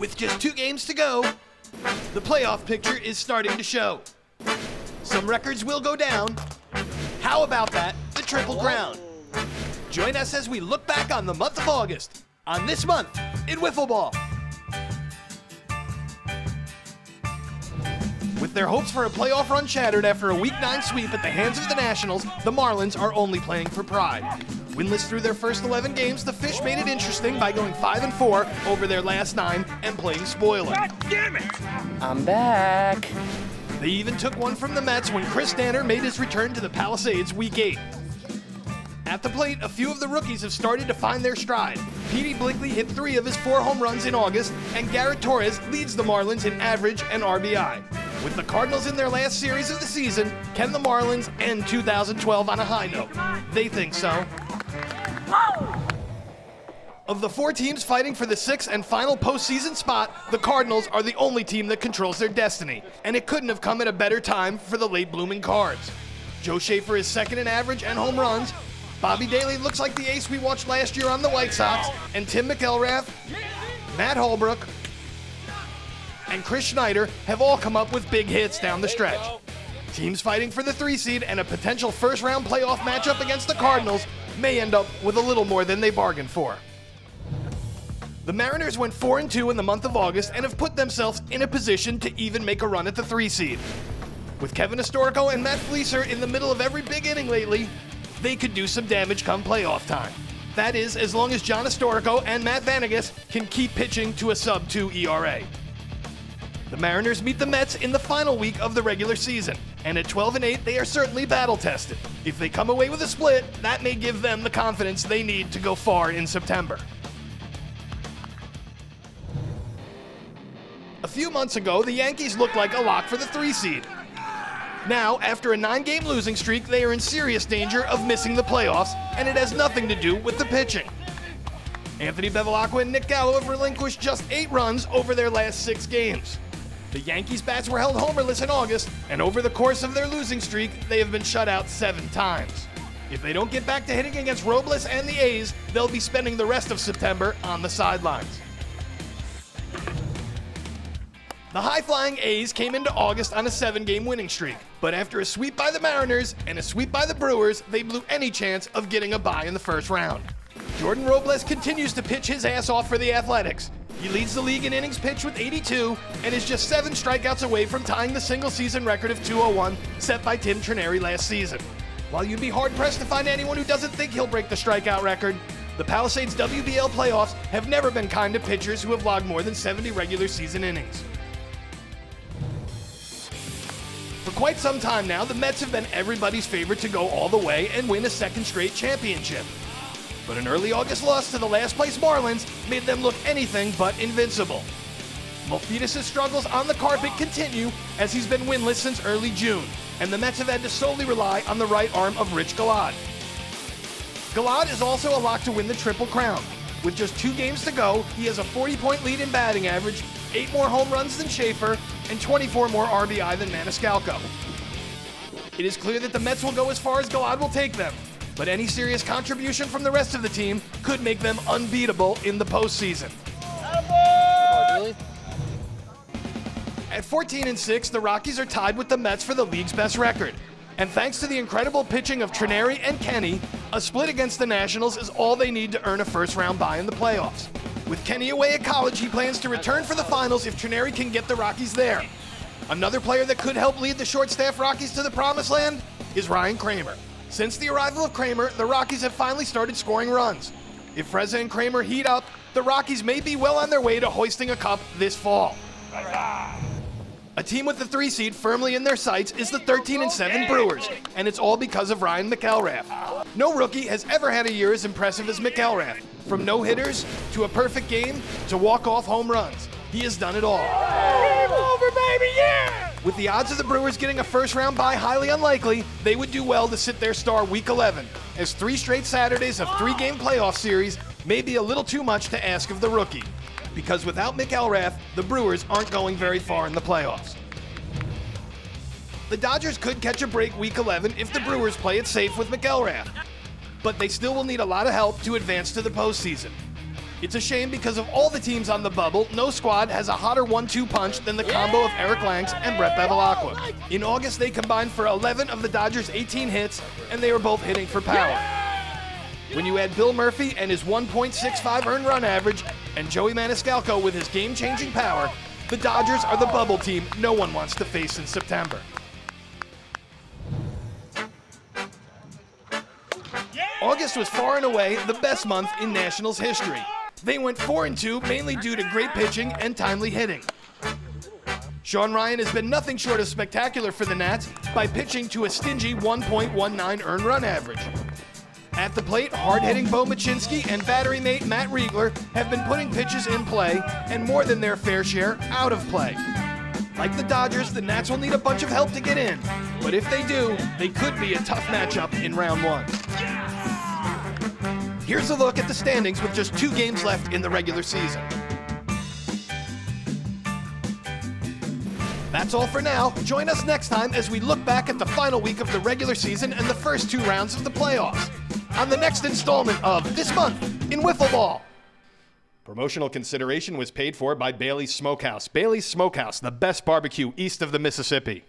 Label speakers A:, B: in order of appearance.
A: With just 2 games to go, the playoff picture is starting to show. Some records will go down. How about that? The Triple Crown. Join us as we look back on the month of August on This Month in Wiffle Ball. With their hopes for a playoff run shattered after a Week 9 sweep at the hands of the Nationals, the Marlins are only playing for pride. Winless through their first 11 games, the Fish made it interesting by going 5-4 over their last 9 and playing spoiler.
B: God damn it!
C: I'm back.
A: They even took one from the Mets when Chris Danner made his return to the Palisades Week 8. At the plate, a few of the rookies have started to find their stride. Petey Blickley hit 3 of his 4 home runs in August, and Garrett Torres leads the Marlins in average and RBI. With the Cardinals in their last series of the season, can the Marlins end 2012 on a high note? They think so. Of the 4 teams fighting for the 6th and final postseason spot, the Cardinals are the only team that controls their destiny, and it couldn't have come at a better time for the late-blooming Cards. Joe Schaefer is second in average and home runs. Bobby Daly looks like the ace we watched last year on the White Sox, and Tim McElrath, Matt Holbrook, and Chris Schneider have all come up with big hits down the stretch. Teams fighting for the 3 seed and a potential first-round playoff matchup against the Cardinals may end up with a little more than they bargained for. The Mariners went 4-2 in the month of August and have put themselves in a position to even make a run at the 3 seed. With Kevin Astorico and Matt Fleeser in the middle of every big inning lately, they could do some damage come playoff time. That is, as long as John Astorico and Matt Vanegas can keep pitching to a sub-2 ERA. The Mariners meet the Mets in the final week of the regular season, and at 12-8, they are certainly battle-tested. If they come away with a split, that may give them the confidence they need to go far in September. A few months ago, the Yankees looked like a lock for the 3 seed. Now, after a 9-game losing streak, they are in serious danger of missing the playoffs, and it has nothing to do with the pitching. Anthony Bevilacqua and Nick Gallo have relinquished just 8 runs over their last 6 games. The Yankees' bats were held homerless in August, and over the course of their losing streak, they have been shut out 7 times. If they don't get back to hitting against Robles and the A's, they'll be spending the rest of September on the sidelines. The high-flying A's came into August on a 7-game winning streak, but after a sweep by the Mariners and a sweep by the Brewers, they blew any chance of getting a bye in the first round. Jordan Robles continues to pitch his ass off for the Athletics. He leads the league in innings pitched with 82 and is just 7 strikeouts away from tying the single-season record of 201 set by Tim Trineri last season. While you'd be hard-pressed to find anyone who doesn't think he'll break the strikeout record, the Palisades WBL playoffs have never been kind to pitchers who have logged more than 70 regular season innings. For quite some time now, the Mets have been everybody's favorite to go all the way and win a 2nd straight championship. But an early August loss to the last-place Marlins made them look anything but invincible. Malfidis' struggles on the carpet continue as he's been winless since early June, and the Mets have had to solely rely on the right arm of Rich Galad. Galad is also a lock to win the Triple Crown. With just 2 games to go, he has a 40-point lead in batting average, 8 more home runs than Schaefer, and 24 more RBI than Maniscalco. It is clear that the Mets will go as far as Galad will take them, but any serious contribution from the rest of the team could make them unbeatable in the postseason. At 14-6, the Rockies are tied with the Mets for the league's best record. And thanks to the incredible pitching of Trineri and Kenny, a split against the Nationals is all they need to earn a first-round bye in the playoffs. With Kenny away at college, he plans to return for the finals if Trineri can get the Rockies there. Another player that could help lead the short-staffed Rockies to the promised land is Ryan Kramer. Since the arrival of Kramer, the Rockies have finally started scoring runs. If Frezza and Kramer heat up, the Rockies may be well on their way to hoisting a cup this fall. A team with the 3 seed firmly in their sights is the 13-7 Brewers, and it's all because of Ryan McElrath. No rookie has ever had a year as impressive as McElrath. From no-hitters to a perfect game to walk-off home runs, he has done it all.
B: Game over, baby, yeah!
A: With the odds of the Brewers getting a first-round bye highly unlikely, they would do well to sit their star Week 11, as 3 straight Saturdays of 3-game playoff series may be a little too much to ask of the rookie. Because without McElrath, the Brewers aren't going very far in the playoffs. The Dodgers could catch a break Week 11 if the Brewers play it safe with McElrath, but they still will need a lot of help to advance to the postseason. It's a shame because of all the teams on the bubble, no squad has a hotter 1-2 punch than the combo of Eric Lanks and Brett Bevilacqua. In August, they combined for 11 of the Dodgers' 18 hits, and they were both hitting for power. When you add Bill Murphy and his 1.65 earned run average, and Joey Maniscalco with his game-changing power, the Dodgers are the bubble team no one wants to face in September. August was far and away the best month in Nationals history. They went 4-2 mainly due to great pitching and timely hitting. Sean Ryan has been nothing short of spectacular for the Nats by pitching to a stingy 1.19 earned run average. At the plate, hard-hitting Bo Machinsky and battery mate Matt Riegler have been putting pitches in play and more than their fair share out of play. Like the Dodgers, the Nats will need a bunch of help to get in, but if they do, they could be a tough matchup in round one. Here's a look at the standings with just 2 games left in the regular season. That's all for now. Join us next time as we look back at the final week of the regular season and the first 2 rounds of the playoffs on the next installment of This Month in Wiffle Ball. Promotional consideration was paid for by Bailey's Smokehouse. Bailey's Smokehouse, the best barbecue east of the Mississippi.